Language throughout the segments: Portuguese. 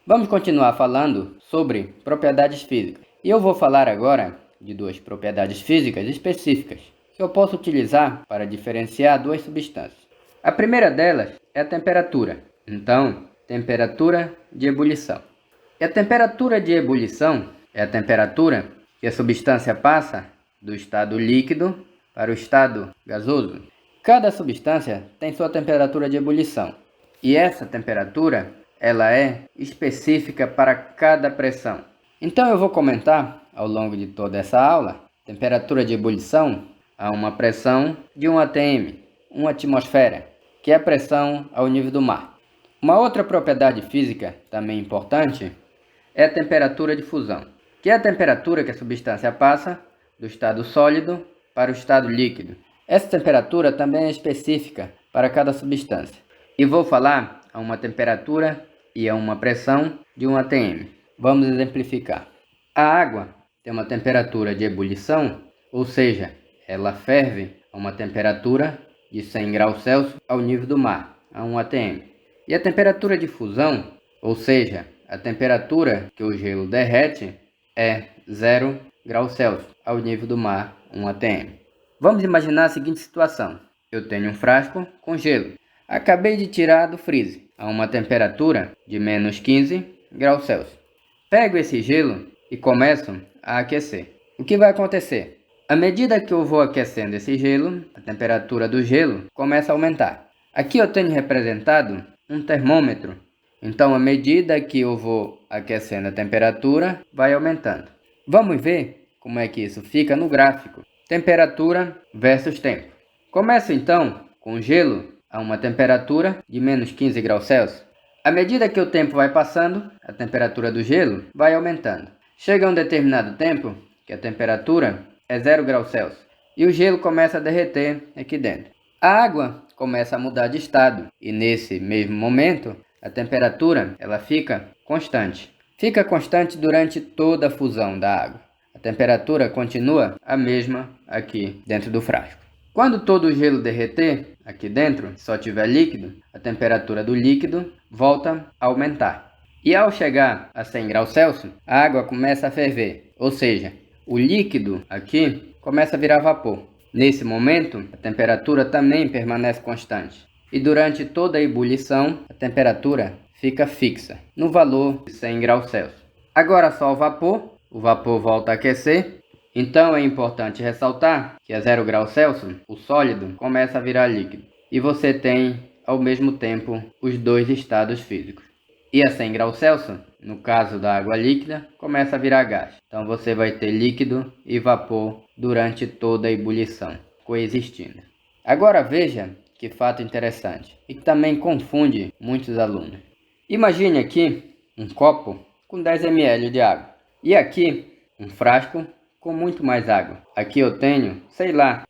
Vamos continuar falando sobre propriedades físicas. E eu vou falar agora de duas propriedades físicas específicas que eu posso utilizar para diferenciar duas substâncias. A primeira delas é a temperatura. Então, temperatura de ebulição. E a temperatura de ebulição é a temperatura que a substância passa do estado líquido para o estado gasoso. Cada substância tem sua temperatura de ebulição. E essa temperatura, ela é específica para cada pressão. Então eu vou comentar ao longo de toda essa aula, temperatura de ebulição a uma pressão de 1 atm, 1 atmosfera, que é a pressão ao nível do mar. Uma outra propriedade física também importante é a temperatura de fusão, que é a temperatura que a substância passa do estado sólido para o estado líquido. Essa temperatura também é específica para cada substância. E vou falar a uma temperatura e a uma pressão de 1 atm. Vamos exemplificar. A água tem uma temperatura de ebulição, ou seja, ela ferve a uma temperatura de 100 graus Celsius ao nível do mar, a 1 atm. E a temperatura de fusão, ou seja, a temperatura que o gelo derrete, é 0 graus Celsius ao nível do mar, 1 atm. Vamos imaginar a seguinte situação. Eu tenho um frasco com gelo. Acabei de tirar do freezer a uma temperatura de menos 15 graus Celsius. Pego esse gelo e começo a aquecer. O que vai acontecer? À medida que eu vou aquecendo esse gelo, a temperatura do gelo começa a aumentar. Aqui eu tenho representado um termômetro. Então, à medida que eu vou aquecendo a temperatura, vai aumentando. Vamos ver como é que isso fica no gráfico. Temperatura versus tempo. Começo então com gelo a uma temperatura de menos 15 graus Celsius. À medida que o tempo vai passando, a temperatura do gelo vai aumentando. Chega a um determinado tempo que a temperatura é 0 graus Celsius e o gelo começa a derreter aqui dentro. A água começa a mudar de estado e nesse mesmo momento a temperatura ela fica constante. Fica constante durante toda a fusão da água. A temperatura continua a mesma aqui dentro do frasco. Quando todo o gelo derreter aqui dentro, só tiver líquido, a temperatura do líquido volta a aumentar. E ao chegar a 100 graus Celsius, a água começa a ferver, ou seja, o líquido aqui começa a virar vapor. Nesse momento, a temperatura também permanece constante. E durante toda a ebulição, a temperatura fica fixa, no valor de 100 graus Celsius. Agora só o vapor volta a aquecer. Então é importante ressaltar que a 0 graus Celsius, o sólido começa a virar líquido. E você tem, ao mesmo tempo, os dois estados físicos. E a 100 graus Celsius, no caso da água líquida, começa a virar gás. Então você vai ter líquido e vapor durante toda a ebulição, coexistindo. Agora veja que fato interessante e que também confunde muitos alunos. Imagine aqui um copo com 10 ml de água e aqui um frasco com muito mais água. Aqui eu tenho,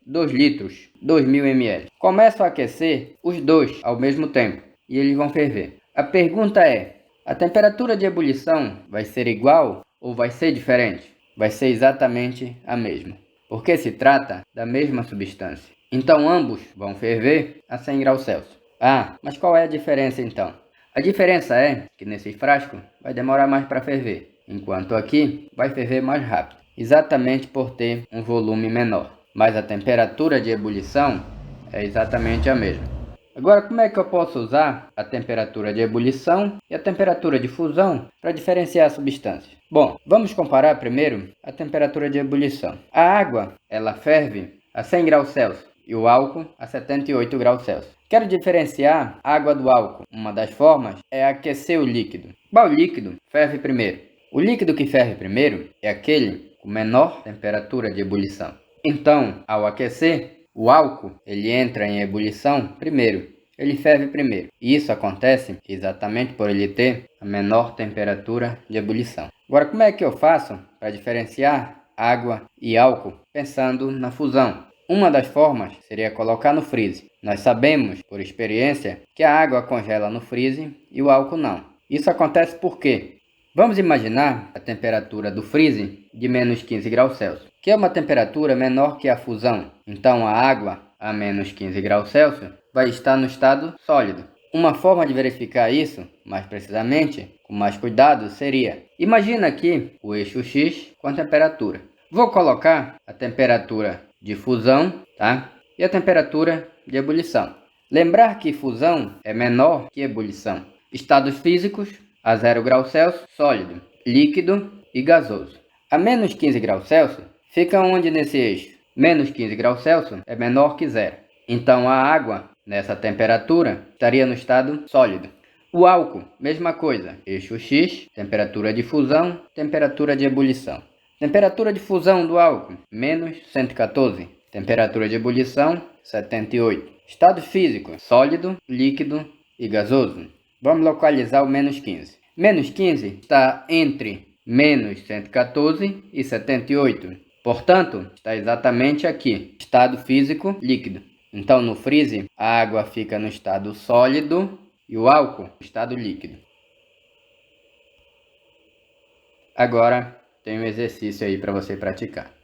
2 litros, 2000 ml. Começo a aquecer os dois ao mesmo tempo e eles vão ferver. A pergunta é, a temperatura de ebulição vai ser igual ou vai ser diferente? Vai ser exatamente a mesma, porque se trata da mesma substância. Então ambos vão ferver a 100 graus Celsius. Ah, mas qual é a diferença então? A diferença é que nesse frasco vai demorar mais para ferver, enquanto aqui vai ferver mais rápido, exatamente por ter um volume menor. Mas a temperatura de ebulição é exatamente a mesma. Agora, como é que eu posso usar a temperatura de ebulição e a temperatura de fusão para diferenciar as substâncias? Bom, vamos comparar primeiro a temperatura de ebulição. A água, ela ferve a 100 graus Celsius e o álcool a 78 graus Celsius. Quero diferenciar a água do álcool. Uma das formas é aquecer o líquido. Qual líquido ferve primeiro? O líquido que ferve primeiro é aquele com menor temperatura de ebulição. Então, ao aquecer, o álcool ele entra em ebulição primeiro, ele ferve primeiro. E isso acontece exatamente por ele ter a menor temperatura de ebulição. Agora, como é que eu faço para diferenciar água e álcool pensando na fusão? Uma das formas seria colocar no freezer. Nós sabemos, por experiência, que a água congela no freezer e o álcool não. Isso acontece por quê? Vamos imaginar a temperatura do freezer de menos 15 graus Celsius, que é uma temperatura menor que a fusão. Então a água a menos 15 graus Celsius vai estar no estado sólido. Uma forma de verificar isso, mais precisamente, com mais cuidado seria: imagina aqui o eixo X com a temperatura. Vou colocar a temperatura de fusão, tá? E a temperatura de ebulição. Lembrar que fusão é menor que ebulição. Estados físicos: a 0 graus Celsius, sólido, líquido e gasoso. A menos 15 graus Celsius fica onde nesse eixo? Menos 15 graus Celsius é menor que zero. Então a água, nessa temperatura, estaria no estado sólido. O álcool, mesma coisa. Eixo X, temperatura de fusão, temperatura de ebulição. Temperatura de fusão do álcool, menos 114. Temperatura de ebulição, 78. Estado físico, sólido, líquido e gasoso. Vamos localizar o menos 15. Menos 15 está entre menos 114 e 78. Portanto, está exatamente aqui. Estado físico, líquido. Então, no freeze, a água fica no estado sólido e o álcool no estado líquido. Agora, tem um exercício aí para você praticar.